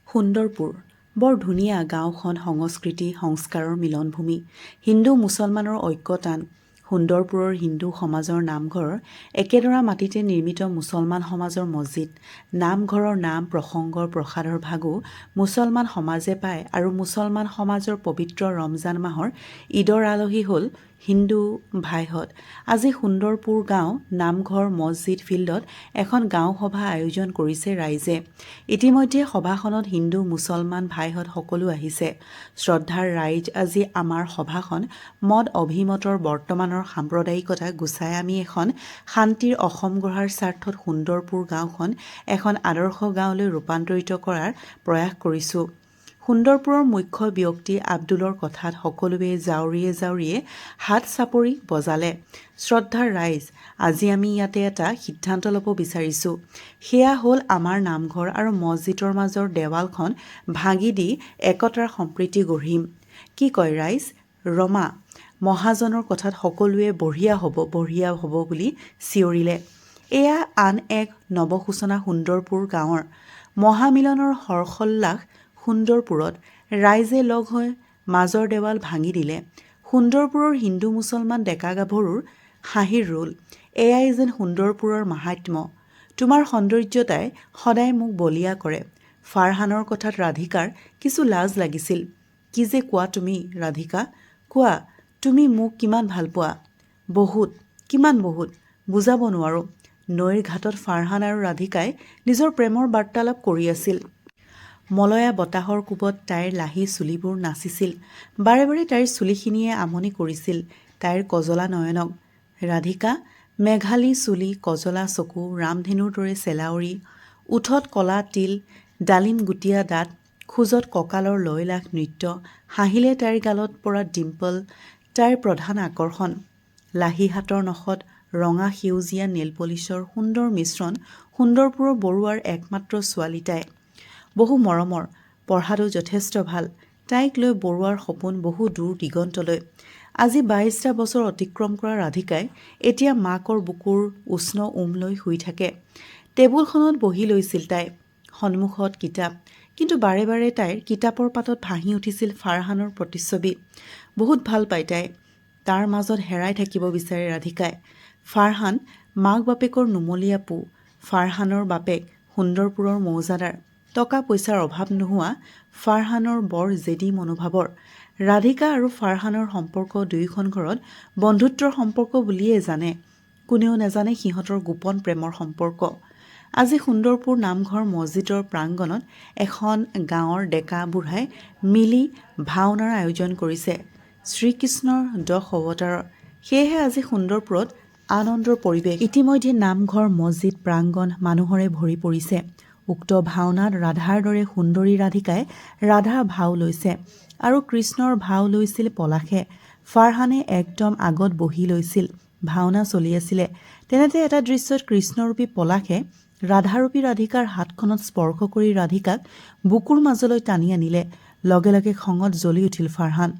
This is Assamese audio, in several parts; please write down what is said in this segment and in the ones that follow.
সুন্দৰপুৰ বৰ ধুনীয়া গাঁওখন সংস্কৃতি সংস্কাৰৰ মিলনভূমি। হিন্দু মুছলমানৰ ঐক্যতান। সুন্দৰপুৰৰ হিন্দু সমাজৰ নামঘৰ একেডৰা মাটিতে নিৰ্মিত মুছলমান সমাজৰ মছজিদ। নামঘৰৰ নাম প্ৰসংগৰ প্ৰসাদৰ ভাগো মুছলমান সমাজে পায় আৰু মুছলমান সমাজৰ পবিত্ৰ ৰমজান মাহৰ ঈদৰ আলহী হ'ল হিন্দু ভাইহঁত। আজি সুন্দৰপুৰ গাঁও নামঘৰ মছজিদ ফিল্ডত এখন গাঁও সভা আয়োজন কৰিছে ৰাইজে। ইতিমধ্যে সভাখনত হিন্দু মুছলমান ভাইহঁত সকলো আহিছে। শ্ৰদ্ধাৰ ৰাইজ, আজি আমাৰ সভাখন মত অভিমতৰ বৰ্তমানৰ সাম্প্ৰদায়িকতা গুচাই আমি এখন শান্তিৰ অসম গঢ়াৰ স্বাৰ্থত সুন্দৰপুৰ গাঁওখন এখন আদৰ্শ গাঁৱলৈ ৰূপান্তৰিত কৰাৰ প্ৰয়াস কৰিছোঁ। সুন্দৰপুৰৰ মুখ্য ব্যক্তি আব্দুলৰ কথাত সকলোৱে জাউৰিয়ে জাউৰিয়ে হাত চাপৰি বজালে। শ্ৰদ্ধাৰ ৰাইজ, আজি আমি ইয়াতে এটা সিদ্ধান্ত ল'ব বিচাৰিছোঁ। সেয়া হ'ল আমাৰ নামঘৰ আৰু মছজিদৰ মাজৰ দেৱালখন ভাঙি দি একতাৰ সম্প্ৰীতি গঢ়িম। কি কয় ৰাইজ? ৰমা মহাজনৰ কথাত সকলোৱে বঢ়িয়া হ'ব বুলি চিঞৰিলে। এয়া আন এক নৱসূচনা সুন্দৰপুৰ গাঁৱৰ। মহামিলনৰ হৰ্ষোল্লাস সুন্দৰপুৰত। ৰাইজে লগ হৈ মাজৰ দেৱাল ভাঙি দিলে। সুন্দৰপুৰৰ হিন্দু মুছলমান ডেকা গাভৰুৰ হাঁহিৰ ৰোল। এয়াই যেন সুন্দৰপুৰৰ মাহাত্ম্য। তোমাৰ সৌন্দৰ্যতাই সদায় মোক বলিয়া কৰে। ফাৰহানৰ কথাত ৰাধিকাৰ কিছু লাজ লাগিছিল। কি যে কোৱা তুমি ৰাধিকা, কোৱা তুমি মোক কিমান ভাল পোৱা? বহুত, কিমান বহুত, বুজাব নোৱাৰোঁ। নৈৰ ঘাটত ফাৰহান আৰু ৰাধিকাই নিজৰ প্ৰেমৰ বাৰ্তালাপ কৰি আছিল। মলয়া বতাহৰ কোবত তাইৰ লাহি চুলিবোৰ নাচিছিল। বাৰে বাৰে তাইৰ চুলিখিনিয়ে আমনি কৰিছিল তাইৰ কজলা নয়নক। ৰাধিকা মেঘালী চুলি, কজলা চকু, ৰামধেনুৰ দৰে চেলাউৰি, ওঠত কলা তিল, ডালিম গুটীয়া দাঁত, খোজত কঁকালৰ লয়লাস নৃত্য, হাঁহিলে তাইৰ গালত পৰা ডিম্পল তাইৰ প্ৰধান আকৰ্ষণ। লাহি হাতৰ নখত ৰঙা সেউজীয়া নেলপলিছৰ সুন্দৰ মিশ্ৰণ। সুন্দৰপুৰৰ বৰুৱাৰ একমাত্ৰ ছোৱালী তাই। বহু মৰমৰ, পঢ়াটো যথেষ্ট ভাল। তাইক লৈ বৰুৱাৰ সপোন বহু দূৰ দিগন্তলৈ। আজি 22টা বছৰ অতিক্ৰম কৰা ৰাধিকাই এতিয়া মাকৰ বুকুৰ উষ্ণ উম লৈ শুই থাকে। টেবুলখনত বহি লৈছিল তাই। সন্মুখত কিতাপ, কিন্তু বাৰে বাৰে তাইৰ কিতাপৰ পাতত ভাহি উঠিছিল ফাৰহানৰ প্ৰতিচ্ছবি। বহুত ভাল পায় তাই। তাৰ মাজত হেৰাই থাকিব বিচাৰে ৰাধিকাই। ফাৰহান মাক বাপেকৰ নুমলীয়া পো। ফাৰহানৰ বাপেক সুন্দৰপুৰৰ মৌজাদাৰ। টকা পইচাৰ অভাৱ নোহোৱা ফাৰহানৰ বৰ জেদী মনোভাৱৰ। ৰাধিকা আৰু ফাৰহানৰ সম্পৰ্ক দুয়োখন ঘৰত বন্ধুত্বৰ সম্পৰ্ক বুলিয়ে জানে। কোনেও নাজানে সিহঁতৰ গোপন প্ৰেমৰ সম্পৰ্ক। আজি সুন্দৰপুৰ নামঘৰ মছজিদৰ প্ৰাংগণত এখন গাঁৱৰ ডেকা বুঢ়াই মিলি ভাওনাৰ আয়োজন কৰিছে শ্ৰীকৃষ্ণৰ 10 অৱতাৰৰ। সেয়েহে আজি সুন্দৰপুৰত আনন্দৰ পৰিৱেশ। ইতিমধ্যে নামঘৰ মছজিদ প্ৰাংগণ মানুহৰে ভৰি পৰিছে। উক্ত ভাওনাত ৰাধাৰ দৰে সুন্দৰী ৰাধিকাই ৰাধাৰ ভাও লৈছে আৰু কৃষ্ণৰ ভাও লৈছিল পলাশে। ফাৰহানে একদম আগত বহি লৈছিল। ভাওনা চলি আছিলে। তেনেতে এটা দৃশ্যত কৃষ্ণৰূপী পলাশে ৰাধাৰূপী ৰাধিকাৰ হাতখনত স্পৰ্শ কৰি ৰাধিকাক বুকুৰ মাজলৈ টানি আনিলে। লগে লগে খঙত জ্বলি উঠিল ফাৰহান।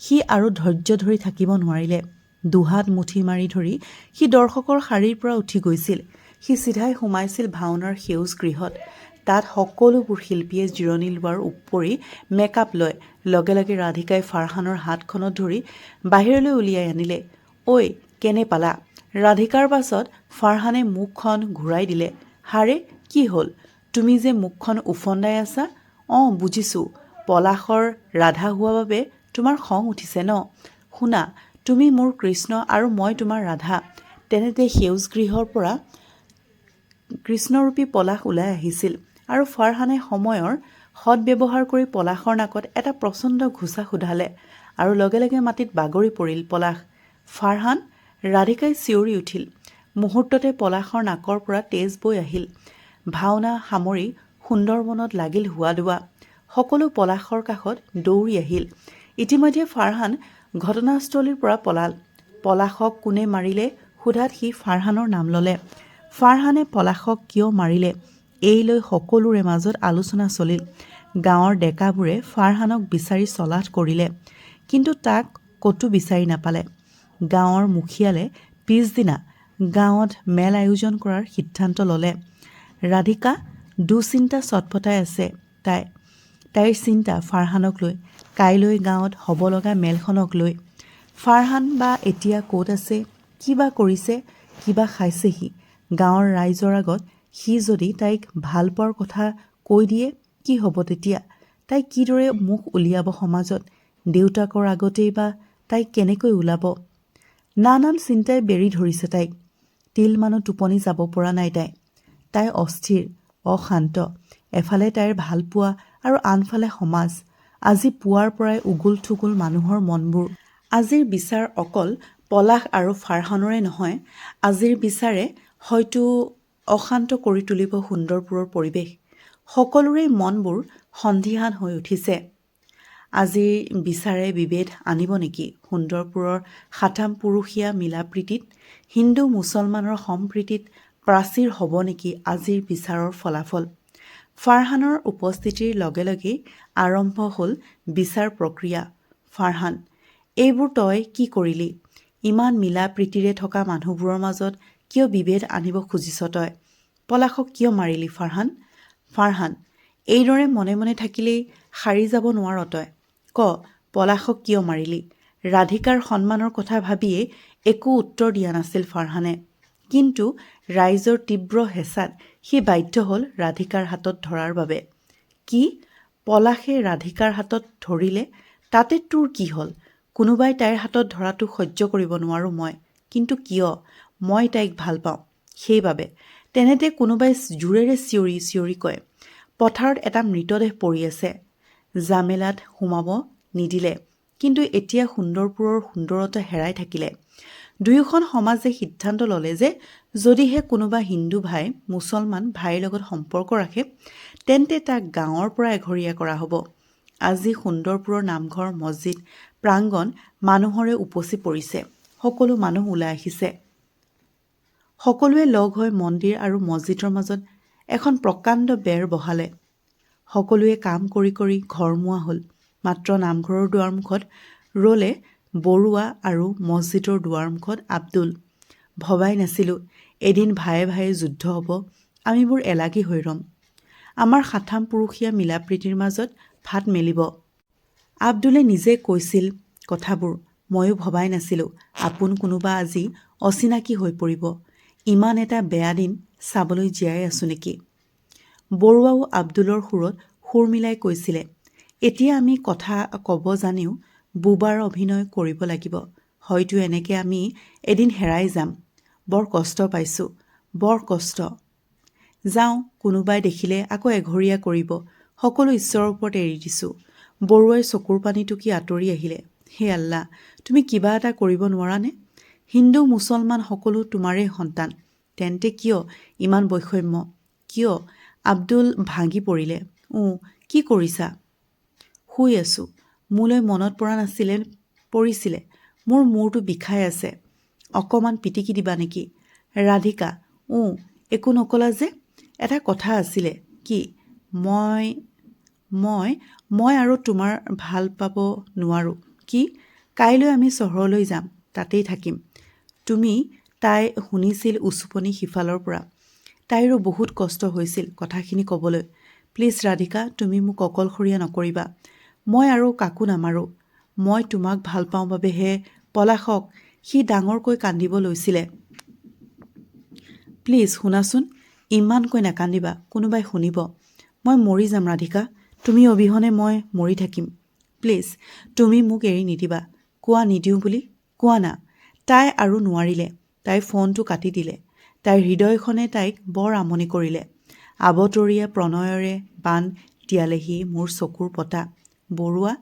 সি আৰু ধৈৰ্য ধৰি থাকিব নোৱাৰিলে। দুহাত মুঠি মাৰি ধৰি সি দৰ্শকৰ শাৰীৰ পৰা উঠি গৈছিল। সি চিধাই সোমাইছিল ভাওনাৰ সেউজ গৃহত। তাত সকলোবোৰ শিল্পীয়ে জিৰণি লোৱাৰ উপৰি মেকআপ লয়। লগে লগে ৰাধিকাই ফাৰহানৰ হাতখনত ধৰি বাহিৰলৈ উলিয়াই আনিলে। ঐ কেনে পালা? ৰাধিকাৰ পাছত ফাৰহানে মুখখন ঘূৰাই দিলে। হাৰে কি হ'ল? তুমি যে মুখখন উফন্দাই আছা? অঁ বুজিছোঁ, পলাশৰ ৰাধা হোৱা বাবে তোমাৰ খং উঠিছে ন? শুনা, তুমি মোৰ কৃষ্ণ আৰু মই তোমাৰ ৰাধা। তেনেতে সেউজ গৃহৰ পৰা কৃষ্ণৰূপী পলাশ ওলাই আহিছিল আৰু ফাৰহানে সময়ৰ সৎব্যৱহাৰ কৰি পলাশৰ নাকত এটা প্ৰচণ্ড ঘোচা সোধালে আৰু লগে লগে মাটিত বাগৰি পৰিল পলাশ। ফাৰহান, ৰাধিকাই চিঞৰি উঠিল। মুহূৰ্ততে পলাশৰ নাকৰ পৰা তেজ বৈ আহিল। ভাওনা সামৰি সুন্দৰবনত লাগিল হোৱা-দোৱা। সকলো পলাশৰ কাষত দৌৰি আহিল। ইতিমধ্যে ফাৰহান ঘটনাস্থলীৰ পৰা পলাল। পলাশক কোনে মাৰিলে সোধাত সি ফাৰহানৰ নাম ল'লে। ফাৰহানে পলাশক কিয় মাৰিলে এই লৈ সকলোৰে মাজত আলোচনা চলিল। গাঁৱৰ ডেকাবোৰে ফাৰহানক বিচাৰি চলাথ কৰিলে, কিন্তু তাক ক'তো বিচাৰি নাপালে। গাঁৱৰ মুখিয়ালে পিছদিনা গাঁৱত মেল আয়োজন কৰাৰ সিদ্ধান্ত ল'লে। ৰাধিকা দুশ্চিন্তা চটফটাই আছে তাই। তাইৰ চিন্তা ফাৰহানক লৈ, কাইলৈ গাঁৱত হ'ব লগা মেলখনক লৈ। ফাৰহান বা এতিয়া ক'ত আছে, কি বা কৰিছে, কিবা খাইছেহি। গাঁৱৰ ৰাইজৰ আগত সি যদি তাইক ভাল পোৱাৰ কথা কৈ দিয়ে কি হ'ব তেতিয়া? তাই কিদৰে মুখ উলিয়াব সমাজত? দেউতাকৰ আগতেই বা তাই কেনেকৈ ওলাব? নানান চিন্তাই বেৰি ধৰিছে তাইক। তিলমানো টোপনি যাব পৰা নাই তাই। তাই অস্থিৰ, অশান্ত। এফালে তাইৰ ভালপোৱা আৰু আনফালে সমাজ। আজি পুৱাৰ পৰাই উগুল থুগুল মানুহৰ মনবোৰ। আজিৰ বিচাৰ অকল পলাশ আৰু ফাৰহানৰে নহয়, আজিৰ বিচাৰে হয়তো অশান্ত কৰি তুলিব সুন্দৰপুৰৰ পৰিৱেশ। সকলোৰে মনবোৰ সন্দিহান হৈ উঠিছে। আজিৰ বিচাৰে বিভেদ আনিব নেকি সুন্দৰপুৰৰ সাতাম পুৰুষীয়া মিলাপ্ৰীতিত? হিন্দু মুছলমানৰ সম্প্ৰীতিত প্ৰাচীৰ হ'ব নেকি আজিৰ বিচাৰৰ ফলাফল? ফাৰহানৰ উপস্থিতিৰ লগে লগেই আৰম্ভ হ'ল বিচাৰ প্ৰক্ৰিয়া। ফাৰহান, এইবোৰ তই কি কৰিলি? ইমান মিলা প্ৰীতিৰে থকা মানুহবোৰৰ মাজত কিয় বিভেদ আনিব খুজিছ তই? পলাশক কিয় মাৰিলি ফাৰহান? ফাৰহান, এইদৰে মনে মনে থাকিলেই সাৰি যাব নোৱাৰ তই। ক, পলাশক কিয় মাৰিলি? ৰাধিকাৰ সন্মানৰ কথা ভাবিয়ে একো উত্তৰ দিয়া নাছিল ফাৰহানে। কিন্তু ৰাইজৰ তীব্ৰ হেঁচাত সি বাধ্য হ'ল ৰাধিকাৰ হাতত ধৰাৰ বাবে। কি? পলাশে ৰাধিকাৰ হাতত ধৰিলে তাতে তোৰ কি হ'ল? কোনোবাই তাইৰ হাতত ধৰাটো সহ্য কৰিব নোৱাৰোঁ মই। কিন্তু কিয়? মই তাইক ভাল পাওঁ, সেইবাবে। তেনেতে কোনোবাই জোৰেৰে চিঞৰি চিঞৰি কয়, পথাৰত এটা মৃতদেহ পৰি আছে। জামেলাত সোমাব নিদিলে। কিন্তু এতিয়া সুন্দৰপুৰৰ সুন্দৰতা হেৰাই থাকিলে। দুয়োখন সমাজে সিদ্ধান্ত ল'লে যে যদিহে কোনোবা হিন্দু ভাই মুছলমান ভাইৰ লগত সম্পৰ্ক ৰাখে তেন্তে তাক গাঁৱৰ পৰা এঘৰীয়া কৰা হ'ব। আজি সুন্দৰপুৰৰ নামঘৰ মছজিদ প্ৰাংগণ মানুহৰে উপচি পৰিছে। সকলো মানুহ ওলাই আহিছে। সকলোৱে লগ হৈ মন্দিৰ আৰু মছজিদৰ মাজত এখন প্ৰকাণ্ড বেৰ বহালে। সকলোৱে কাম কৰি কৰি ঘৰমুৱা হ'ল। মাত্ৰ নামঘৰৰ দুৱাৰমুখত ৰ'লে বৰুৱা আৰু মছজিদৰ দুৱাৰমুখত আব্দুল। ভবাই নাছিলোঁ এদিন ভায়ে ভায়ে যুদ্ধ হ'ব। আমিবোৰ এলাগী হৈ ৰ'ম। আমাৰ সাতাম পুৰুষীয়া মিলাপ্ৰীতিৰ মাজত ফাট মেলিব। আব্দুলে নিজে কৈছিল কথাবোৰ। ময়ো ভবাই নাছিলোঁ আপোন কোনোবা আজি অচিনাকি হৈ পৰিব। ইমান এটা বেয়া দিন চাবলৈ জীয়াই আছোঁ নেকি? বৰুৱাও আব্দুলৰ সুৰত সুৰ মিলাই কৈছিলে, এতিয়া আমি কথা ক'ব জানিও বুবাৰ অভিনয় কৰিব লাগিব। হয়তো এনেকে আমি এদিন হেৰাই যাম। বৰ কষ্ট পাইছোঁ, বৰ কষ্ট। যাওঁ, কোনোবাই দেখিলে আকৌ এঘৰীয়া কৰিব। সকলো ঈশ্বৰৰ ওপৰত এৰি দিছোঁ। বৰুৱাই চকুৰ পানী টুকি আঁতৰি আহিলে। হে আল্লাহ, তুমি কিবা এটা কৰিব নোৱাৰানে? হিন্দু মুছলমান সকলো তোমাৰেই সন্তান। তেন্তে কিয় ইমান বৈষম্য? কিয়? আব্দুল ভাঙি পৰিলে। কি কৰিছা? শুই আছোঁ। মোলৈ মনত পৰা নাছিলে, পৰিছিলে। মোৰ মূৰটো বিষাই আছে। অকণমান পিটিকি দিবা নেকি? ৰাধিকা, একো নকলা যে? এটা কথা আছিলে। কি? মই আৰু তোমাৰ ভাল পাব নোৱাৰোঁ। কি? কাইলৈ আমি চহৰলৈ যাম, তাতেই থাকিম। তাই শুনিছিল উচুপনি সিফালৰ পৰা। তাইৰো বহুত কষ্ট হৈছিল কথাখিনি ক'বলৈ। প্লিজ ৰাধিকা, তুমি মোক অকলশৰীয়া নকৰিবা। মই আৰু কাকো নামাৰোঁ। মই তোমাক ভাল পাওঁ বাবেহে। পলাশক, সি ডাঙৰকৈ কান্দিব লৈছিলে। প্লিজ শুনাচোন, ইমানকৈ নাকান্দিবা, কোনোবাই শুনিব। মই মৰি যাম ৰাধিকা, তুমি অবিহনে মই মৰি থাকিম। প্লিজ, তুমি মোক এৰি নিদিবা। কোৱা নিদিওঁ বুলি, কোৱা না। তাই আৰু নোৱাৰিলে। তাই ফোনটো কাটি দিলে। তাইৰ হৃদয়খনে তাইক বৰ আমনি কৰিলে। আবতৰীয়া প্ৰণয়ৰে বান তিয়ালেহি মোৰ চকুৰ পতা। বৰুৱা,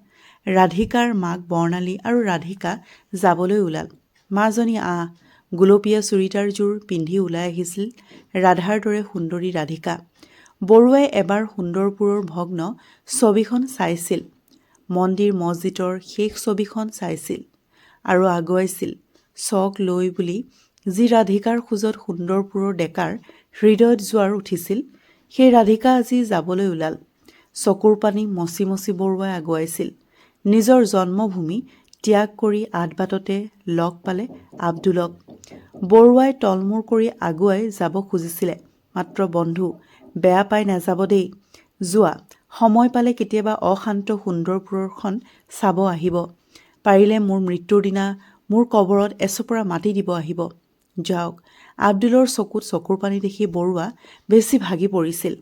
ৰাধিকাৰ মাক বৰ্ণালী আৰু ৰাধিকা যাবলৈ ওলাল। মাজনী আহ। গুলপীয়া চুৰিদাৰযোৰ পিন্ধি ওলাই আহিছিল ৰাধাৰ দৰে সুন্দৰী ৰাধিকা। বৰুৱাই এবাৰ সুন্দৰপুৰৰ ভগ্ন ছবিখন চাইছিল। মন্দিৰ মছজিদৰ শেষ ছবিখন চাইছিল আৰু আগুৱাইছিল চক লৈ বুলি যি ৰাধিকাৰ খোজত সুন্দৰপুৰৰ ডেকাৰ হৃদয়ত জোৱাৰ উঠিছিল, সেই ৰাধিকা আজি যাবলৈ ওলাল। চকুৰ পানী মচি মচি বৰুৱাই আগুৱাইছিল। নিজৰ জন্মভূমি ত্যাগ কৰি আধবাটতে লগ পালে আব্দুলক। বৰুৱাই তলমূৰ কৰি আগুৱাই যাব খুজিছিলে। মাত্ৰ বন্ধু, বেয়া পাই নাযাব দেই। যোৱা, সময় পালে কেতিয়াবা অশান্ত সুন্দৰপুৰখন চাব আহিব। পাৰিলে মোৰ মৃত্যুৰ দিনা মোৰ কবৰত এচপৰা মাটি দিব আহিব। যাওক। আব্দুলৰ চকুত চকুৰ পানী দেখি বৰুৱা বেছি ভাগি পৰিছিল।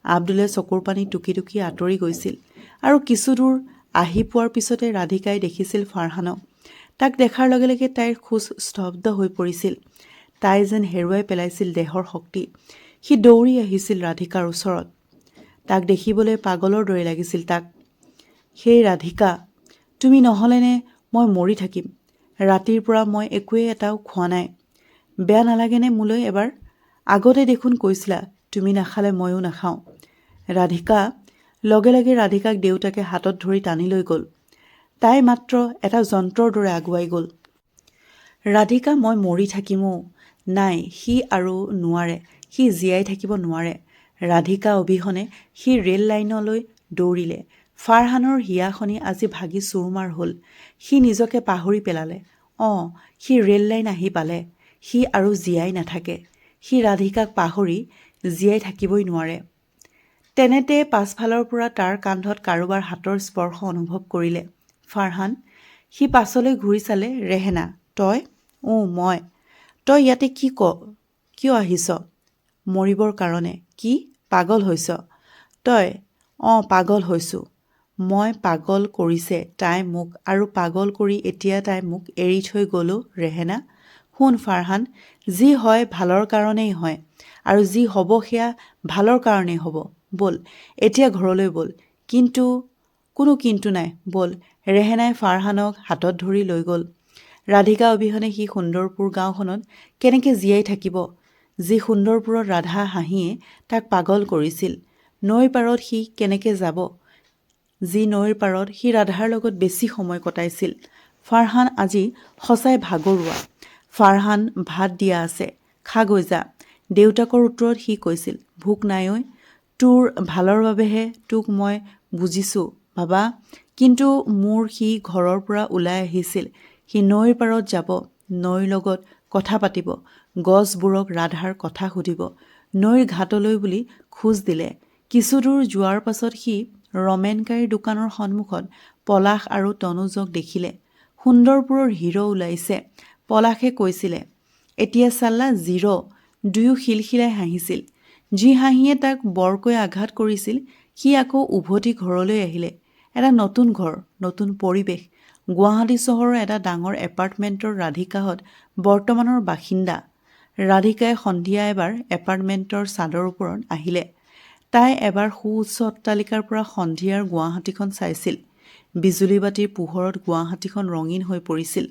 আব্দুলে চকুৰ পানী টুকি টুকি আঁতৰি গৈছিল আৰু কিছু দূৰ আহি পোৱাৰ পিছতে ৰাধিকাই দেখিছিল ফাৰহানক। তাক দেখাৰ লগে লগে তাইৰ খোজ স্তব্ধ হৈ পৰিছিল। তাই যেন হেৰুৱাই পেলাইছিল দেহৰ শক্তি। সি দৌৰি আহিছিল ৰাধিকাৰ ওচৰত। তাক দেখিবলৈ পাগলৰ দৰে লাগিছিল তাক। সেই ৰাধিকা, তুমি নহ'লেনে মই মৰি থাকিম। ৰাতিৰ পৰা মই একোৱে এটাও খোৱা নাই। বেয়া নালাগেনে মোলৈ এবাৰ? আগতে দেখোন কৈছিলা তুমি নাখালে ময়ো নাখাওঁ। ৰাধিকা। লগে লগে ৰাধিকাক দেউতাকে হাতত ধৰি টানি লৈ গ'ল। তাই মাত্ৰ এটা যন্ত্ৰৰ দৰে আগুৱাই গ'ল। ৰাধিকা, মই মৰি থাকিমো। নাই, সি আৰু নোৱাৰে। সি জীয়াই থাকিব নোৱাৰে। ৰাধিকা অবিহনে সি ৰেল লাইনলৈ দৌৰিলে। ফাৰহানৰ হিয়াখনি আজি ভাগি চুৰমাৰ হ'ল। সি নিজকে পাহৰি পেলালে। সি ৰেল লাইন আহি পালে। সি আৰু জীয়াই নাথাকে। সি ৰাধিকাক পাহৰি জীয়াই থাকিবই নোৱাৰে। তেনেতে পাছফালৰ পৰা তাৰ কান্ধত কাৰোবাৰ হাতৰ স্পৰ্শ অনুভৱ কৰিলে ফাৰহান। সি পাছলৈ ঘূৰি চালে। ৰেহেনা, তই? মই। তই ইয়াতে কিয় আহিছ? মৰিবৰ কাৰণে। কি পাগল হৈছ তই? পাগল হৈছোঁ মই। পাগল কৰিছে তাই মোক, আৰু পাগল কৰি এতিয়া তাই মোক এৰি থৈ গ'লো। ৰেহেনা, শুন ফাৰহান, যি হয় ভালৰ কাৰণেই হয়, আৰু যি হ'ব সেয়া ভালৰ কাৰণেই হ'ব। ব'ল এতিয়া ঘৰলৈ ব'ল। কোনো কিন্তু নাই, ব'ল। ৰেহেনাই ফাৰহানক হাতত ধৰি লৈ গ'ল। ৰাধিকা অবিহনে সি সুন্দৰপুৰ গাঁওখনত কেনেকৈ জীয়াই থাকিব? যি সুন্দৰপুৰত ৰাধা হাঁহিয়ে তাক পাগল কৰিছিল। নৈৰ পাৰত সি কেনেকৈ যাব? যি নৈৰ পাৰত সি ৰাধাৰ লগত বেছি সময় কটাইছিল। ফাৰহান আজি সঁচাই ভাগৰুৱা। ফাৰহান, ভাত দিয়া আছে, খাগৈ যা। দেউতাকৰ উত্তৰত সি কৈছিল, ভোক নাই ঐ। তোৰ ভালৰ বাবেহে তোক মই বুজিছোঁ বাবা। কিন্তু সি ঘৰৰ পৰা ওলাই আহিছিল। সি নৈৰ পাৰত যাব, নৈৰ লগত কথা পাতিব, গছবোৰক ৰাধাৰ কথা সুধিব। নৈৰ ঘাটলৈ বুলি খোজ দিলে। কিছু দূৰ যোৱাৰ পাছত সি ৰমেনকাৰীৰ দোকানৰ সন্মুখত পলাশ আৰু তনুজক দেখিলে। সুন্দৰপুৰৰ হিৰো ওলাইছে, পলাশে কৈছিলে। এতিয়া চাল্লা জিৰ'। দুয়ো খিলখিলাই হাঁহিছিল। যি হাঁহিয়ে তাক বৰকৈ আঘাত কৰিছিল সি আকৌ উভতি ঘৰলৈ আহিলে। এটা নতুন ঘৰ, নতুন পৰিৱেশ। গুৱাহাটী চহৰৰ এটা ডাঙৰ এপাৰ্টমেণ্টৰ ৰাধিকাহঁত বৰ্তমানৰ বাসিন্দা। ৰাধিকাই সন্ধিয়া এবাৰ এপাৰ্টমেণ্টৰ ছাদৰ ওপৰত আহিলে। তাই এবাৰ সুউচ্চ অট্টালিকাৰ পৰা সন্ধিয়াৰ গুৱাহাটীখন চাইছিল। বিজুলী বাতিৰ পোহৰত গুৱাহাটীখন ৰঙীন হৈ পৰিছিল।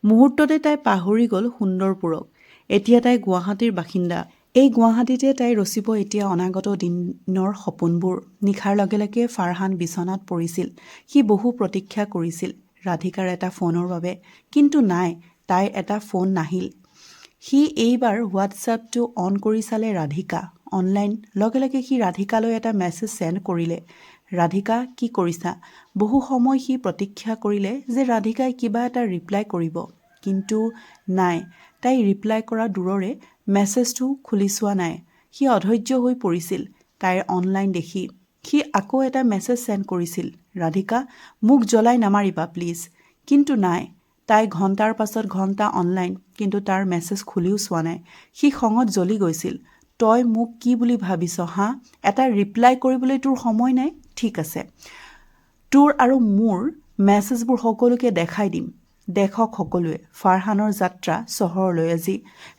মুহূৰ্ততে তাই পাহৰি গ'ল সুন্দৰপুৰক। এতিয়া তাই গুৱাহাটীৰ বাসিন্দা। এই গুৱাহাটীতে তাই ৰচিব এতিয়া অনাগত দিনৰ সপোনবোৰ। নিশাৰ লগে লগে ফাৰহান বিচনাত পৰিছিল। সি বহু প্ৰতীক্ষা কৰিছিল ৰাধিকাৰ এটা ফোনৰ বাবে, কিন্তু নাই, তাইৰ এটা ফোন নাহিল। সি এইবাৰ হোৱাটছআপটো অন কৰি চালে। ৰাধিকা অনলাইন। লগে লগে সি ৰাধিকালৈ এটা মেছেজ চেণ্ড কৰিলে। ৰাধিকা, কি কৰিছা? বহু সময় সি প্ৰতীক্ষা কৰিলে যে ৰাধিকাই কিবা এটা ৰিপ্লাই কৰিব, কিন্তু নাই, তাই ৰিপ্লাই কৰা দূৰৰে মেছেজটো খুলি চোৱা নাই। সি অধৈৰ্য হৈ পৰিছিল তাইৰ অনলাইন দেখি। সি আকৌ এটা মেছেজ চেণ্ড কৰিছিল, ৰাধিকা, মোক জ্বলাই নামাৰিবা প্লিজ। কিন্তু নাই, তাই ঘণ্টাৰ পাছত ঘণ্টা অনলাইন, কিন্তু তাৰ মেছেজ খুলিও চোৱা নাই। সি খঙত জ্বলি গৈছিল। তই মোক কি বুলি ভাবিছ হা? এটা ৰিপ্লাই কৰিবলৈ তোৰ সময় নাই? ঠিক আছে, তোৰ আৰু মোৰ মেছেজবোৰ সকলোকে দেখাই দিম। দেখক সকলোৱে ফাৰহানৰ যাত্ৰা চহৰলৈ আজি।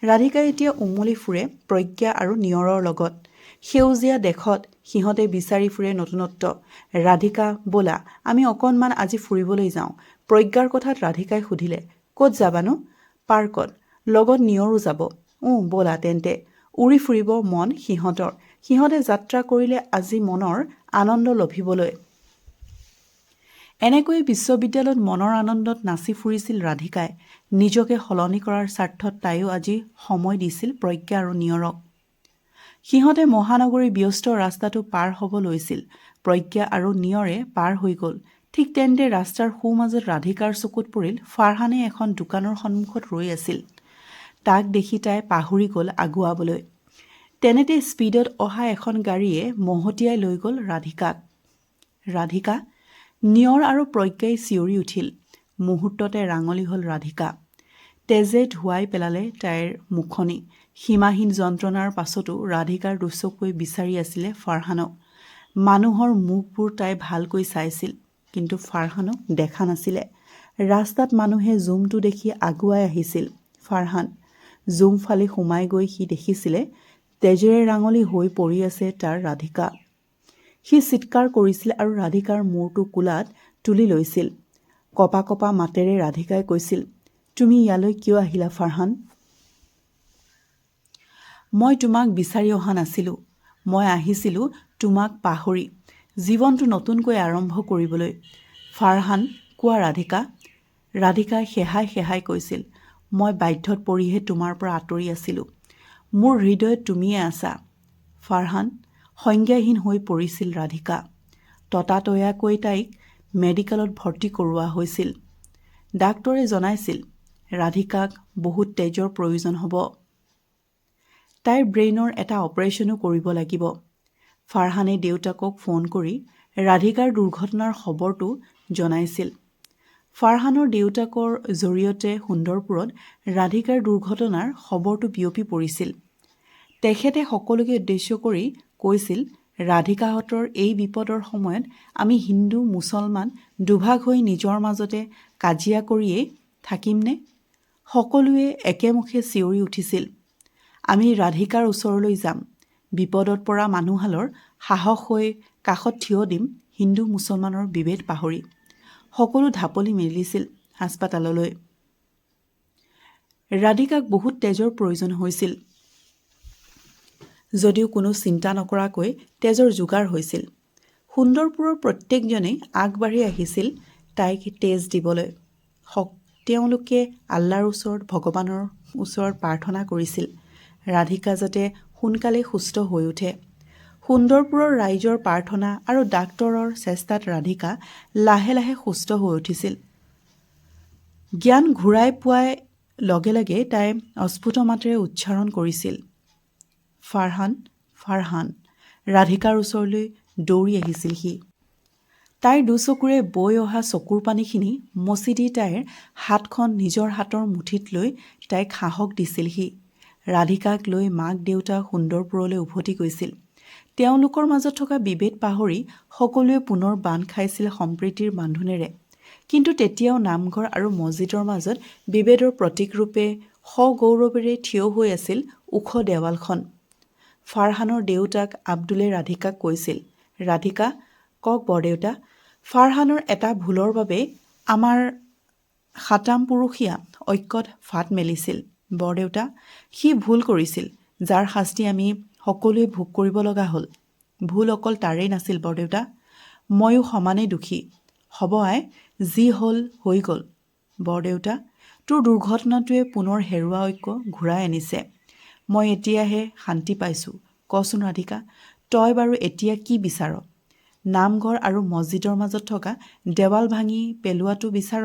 ৰাধিকাই এতিয়া উমলি ফুৰে প্ৰজ্ঞা আৰু নিয়ৰৰ লগত। সেউজীয়া দেশত সিহঁতে বিচাৰি ফুৰে নতুনত্ব। ৰাধিকা, ব'লা আমি অকণমান আজি ফুৰিবলৈ যাওঁ। প্ৰজ্ঞাৰ কথাত ৰাধিকাই সুধিলে, ক'ত যাবানো? পাৰ্কত। লগত নিয়ৰো যাব। ব'লা তেন্তে। উৰি ফুৰিব মন সিহঁতৰ। সিহঁতে যাত্ৰা কৰিলে আজি মনৰ আনন্দ লভিবলৈ। এনেকৈ বিশ্ববিদ্যালয়ত মনৰ আনন্দত নাচি ফুৰিছিল ৰাধিকাই। নিজকে সলনি কৰাৰ স্বাৰ্থত তাইও আজি সময় দিছিল প্ৰজ্ঞা আৰু নিয়ৰক। সিহঁতে মহানগৰীৰ ব্যস্ত ৰাস্তাটো পাৰ হ'ব লৈছিল। প্ৰজ্ঞা আৰু নিয়ৰে পাৰ হৈ গ'ল। ঠিক তেন্তে ৰাস্তাৰ সোঁমাজত ৰাধিকাৰ চকুত পৰিল ফাৰহানে এখন দোকানৰ সন্মুখত ৰৈ আছিল। তাক দেখি তাই পাহৰি গ'ল আগুৱাবলৈ। তেনেতে স্পীডত অহা এখন গাড়ীয়ে মহতিয়াই লৈ গ'ল ৰাধিকাক। ৰাধিকা নিয়ৰ আৰু প্ৰজ্ঞাই চিঞৰি উঠিল। মুহূৰ্ততে ৰাঙলী হ'ল ৰাধিকা। তেজে ধুৱাই পেলালে তাইৰ মুখনি। সীমাহীন যন্ত্ৰণাৰ পাছতো ৰাধিকাৰ দুচকুৱে বিচাৰি আছিলে ফাৰহানক। মানুহৰ মুখবোৰ তাই ভালকৈ চাইছিল, কিন্তু ফাৰহানক দেখা নাছিলে। ৰাস্তাত মানুহে জুমটো দেখি আগুৱাই আহিছিল। ফাৰহান জুম ফালি সোমাই গৈ সি দেখিছিলে তেজেৰে ৰাঙলী হৈ পৰি আছে তাৰ ৰাধিকা। সি চিৎকাৰ কৰিছিল আৰু ৰাধিকাৰ মূৰটো কোলাত তুলি লৈছিল। কপা কপা মাতেৰে ৰাধিকাই কৈছিল, তুমি ইয়ালৈ কিয় আহিলা ফাৰহান? মই তোমাক বিচাৰি অহা নাছিলোঁ। মই আহিছিলোঁ তোমাক পাহৰি জীৱনটো নতুনকৈ আৰম্ভ কৰিবলৈ। ফাৰহান কোৱা ৰাধিকা। ৰাধিকাই সেহাই সেহাই কৈছিল, মই বাধ্যত পৰিহে তোমাৰ পৰা আঁতৰি আছিলোঁ। মোৰ হৃদয়ত তুমিয়ে আছা। ফাৰহান সংজ্ঞাহীন হৈ পৰিছিল ৰাধিকা। ততাতৈয়াকৈ তাইক মেডিকেলত ভৰ্তি কৰোৱা হৈছিল। ডাক্তৰে জনাইছিল ৰাধিকাক বহুত তেজৰ প্ৰয়োজন হ'ব। তাইৰ ব্ৰেইনৰ এটা অপাৰেশ্যনো কৰিব লাগিব। ফাৰহানে দেউতাকক ফোন কৰি ৰাধিকাৰ দুৰ্ঘটনাৰ খবৰটো জনাইছিল। ফাৰহানৰ দেউতাকৰ জৰিয়তে সুন্দৰপুৰত ৰাধিকাৰ দুৰ্ঘটনাৰ খবৰটো বিয়পি পৰিছিল। তেখেতে সকলোকে উদ্দেশ্য কৰি কৈছিল, ৰাধিকাহঁতৰ এই বিপদৰ সময়ত আমি হিন্দু মুছলমান দুভাগ হৈ নিজৰ মাজতে কাজিয়া কৰিয়েই থাকিমনে? সকলোৱে একেমুখে চিঞৰি উঠিছিল, আমি ৰাধিকাৰ ওচৰলৈ যাম। বিপদত পৰা মানুহহালৰ সাহস হৈ কাষত থিয় দিম হিন্দু মুছলমানৰ বিভেদ পাহৰি। সকলো ঢাপলি মেলিছিল হাস্পাতাললৈ। ৰাধিকাক বহুত তেজৰ প্ৰয়োজন হৈছিল। যদিও কোনো চিন্তা নকৰাকৈ তেজৰ যোগাৰ হৈছিল। সুন্দৰপুৰৰ প্ৰত্যেকজনেই আগবাঢ়ি আহিছিল তাইক তেজ দিবলৈ। তেওঁলোকে আল্লাৰ ওচৰত ভগৱানৰ ওচৰত প্ৰাৰ্থনা কৰিছিল ৰাধিকা যাতে সোনকালে সুস্থ হৈ উঠে। সুন্দৰপুৰৰ ৰাইজৰ প্ৰাৰ্থনা আৰু ডাক্তৰৰ চেষ্টাত ৰাধিকা লাহে লাহে সুস্থ হৈ উঠিছিল। জ্ঞান ঘূৰাই পোৱাৰ লগে লগে তাই অস্ফুট মাতেৰে উচ্চাৰণ কৰিছিল, ফাৰহান ফাৰহান। ৰাধিকাৰ ওচৰলৈ দৌৰি আহিছিল সি। তাইৰ দুচকুৰে বৈ অহা চকুৰ পানীখিনি মচি দি তাইৰ হাতখন নিজৰ হাতৰ মুঠিত লৈ তাইক সাহস দিছিল সি। ৰাধিকাক লৈ মাক দেউতাক সুন্দৰপুৰলৈ উভতি গৈছিল। তেওঁলোকৰ মাজত থকা বিভেদ পাহৰি সকলোৱে পুনৰ বান্ধ খাইছিল সম্প্ৰীতিৰ বান্ধোনেৰে। কিন্তু তেতিয়াও নামঘৰ আৰু মছজিদৰ মাজত বিভেদৰ প্ৰতীকৰূপে সগৌৰৱেৰে থিয় হৈ আছিল ওখ দেৱালখন। ফাৰহানৰ দেউতাক আব্দুলে ৰাধিকাক কৈছিল, ৰাধিকা কওক বৰদেউতা, ফাৰহানৰ এটা ভুলৰ বাবে আমাৰ খাতাম পুৰুষীয়া ঐক্যত ফাট মেলিছিল। বৰদেউতা, সি ভুল কৰিছিল, যাৰ শাস্তি আমি সকলোৱে ভোগ কৰিব লগা হ'ল। ভুল অকল তাৰেই নাছিল বৰদেউতা, ময়ো সমানেই দোষী। হ'ব আই, যি হ'ল হৈ গ'ল। বৰদেউতা, তোৰ দুৰ্ঘটনাটোৱে পুনৰ হেৰুৱা ঐক্য ঘূৰাই আনিছে। মই এতিয়াহে শান্তি পাইছোঁ। কচোন ৰাধিকা, তই বাৰু এতিয়া কি বিচাৰ? নামঘৰ আৰু মছজিদৰ মাজত থকা দেৱাল ভাঙি পেলোৱাটো বিচাৰ?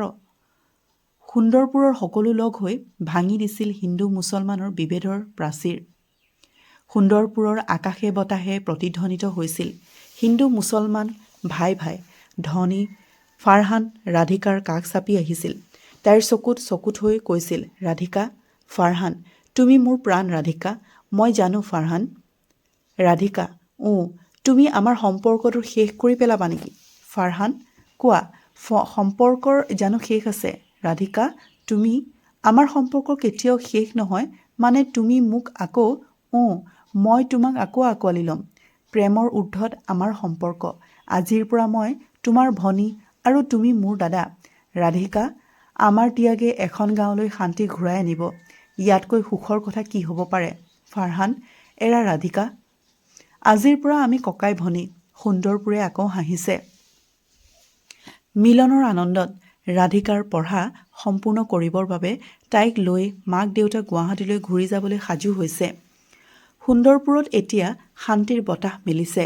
সুন্দৰপুৰৰ সকলো লগ হৈ ভাঙি দিছিল হিন্দু মুছলমানৰ বিভেদৰ প্ৰাচীৰ। সুন্দৰপুৰৰ আকাশে বতাহে প্ৰতিধ্বনিত হৈছিল হিন্দু মুছলমান ভাই ভাই ধ্বনি। ফাৰহান ৰাধিকাৰ কাষ চাপি আহিছিল। তাইৰ চকুত চকুত হৈ কৈছিল, ৰাধিকা, ফাৰহান, তুমি মোৰ প্ৰাণ ৰাধিকা। মই জানো ফাৰহান। ৰাধিকা, তুমি আমাৰ সম্পৰ্কটো শেষ কৰি পেলাবা নেকি? ফাৰহান, কোৱা, সম্পৰ্কৰ জানো শেষ আছে? ৰাধিকা, তুমি আমাৰ সম্পৰ্ক কেতিয়াও শেষ নহয়। মানে তুমি মোক আকৌ মই তোমাক আকৌ আঁকোৱালি ল'ম। প্ৰেমৰ ঊৰ্ধত আমাৰ সম্পৰ্ক। আজিৰ পৰা মই তোমাৰ ভনী আৰু তুমি মোৰ দাদা। ৰাধিকা, আমাৰ ত্যাগে এখন গাঁৱলৈ শান্তি ঘূৰাই আনিব। ইয়াতকৈ সুখৰ কথা কি হ'ব পাৰে? ফাৰহান, এৰা ৰাধিকা, আজিৰ পৰা আমি ককাই ভনী। সুন্দৰপুৰে আকৌ হাঁহিছে। মিলনৰ আনন্দত ৰাধিকাৰ পঢ়া সম্পূৰ্ণ কৰিবৰ বাবে তাইক লৈ মাক দেউতাক গুৱাহাটীলৈ ঘূৰি যাবলৈ সাজু হৈছে। সুন্দৰপুৰত এতিয়া শান্তিৰ বতাহ মেলিছে।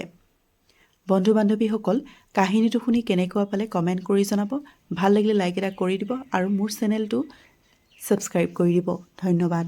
বন্ধু বান্ধৱীসকল, কাহিনীটো শুনি কেনেকুৱা পালে কমেণ্ট কৰি জনাব। ভাল লাগিলে লাইক এটা কৰি দিব আৰু মোৰ চেনেলটো ছাবস্ক্ৰাইব কৰি দিব। ধন্যবাদ।